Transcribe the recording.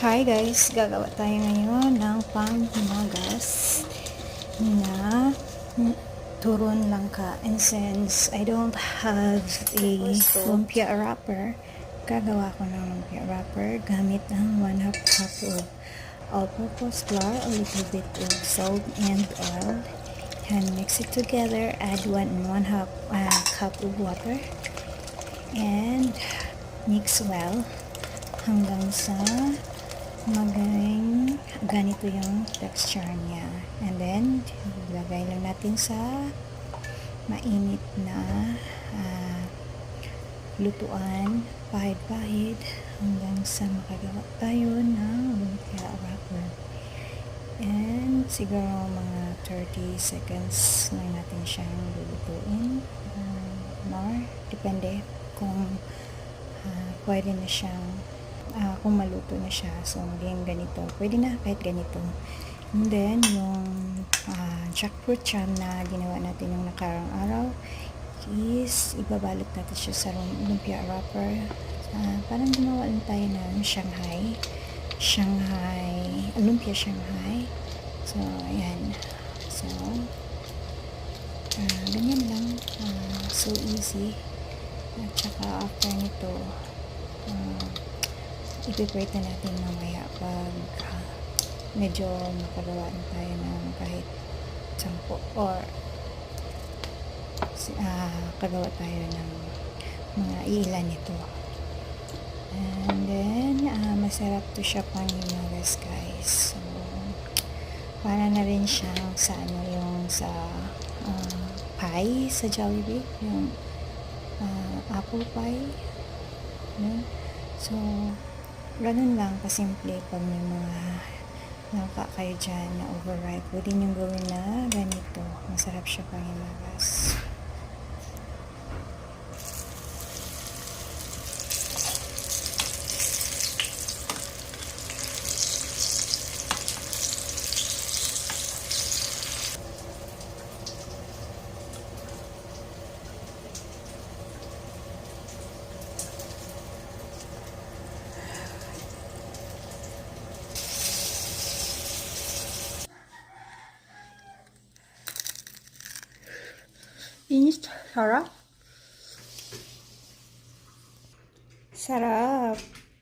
Hi guys, gagawa tayo ngayon ng panghimagas na turon langka. And since I don't have a lumpia wrapper, gagawa ko ng lumpia wrapper gamit ang 1/2 cup of all-purpose flour, a little bit of salt and oil, and mix it together. Add 1/2 cup of water and mix well hanggang sa maging ganito yung texture niya. And then ilagay lang natin sa mainit na lutuan, pahid-pahid hanggang sa makagawa tayo ng lumpia wrapper. And siguro mga 30 seconds lang natin siyang lulutuin, more, depende kung pwede na siyang kung maluto na siya. So maging ganito, pwede na kahit ganito. And then yung jackfruit jam na ginawa natin yung nakarang araw is ibabalot natin siya sa lumpia wrapper. Parang gumawa lang tayo ng lumpia Shanghai. So ayan, so ganyan lang, so easy. At saka after nito i-prepare na natin mamaya pag medyo makagawa na tayo ng kahit 10 or kagawa tayo ng mga ilan nito. And then masarap to siya panghimagas guys. So para na rin siyang sa yung sa pie sa Jollibee, yung apple pie, so ganun lang kasimple. Pag may mga langka kayo dyan na overripe, pwede nyo gawin na ganito. Masarap siya panghimagas. Sarap. Sarap.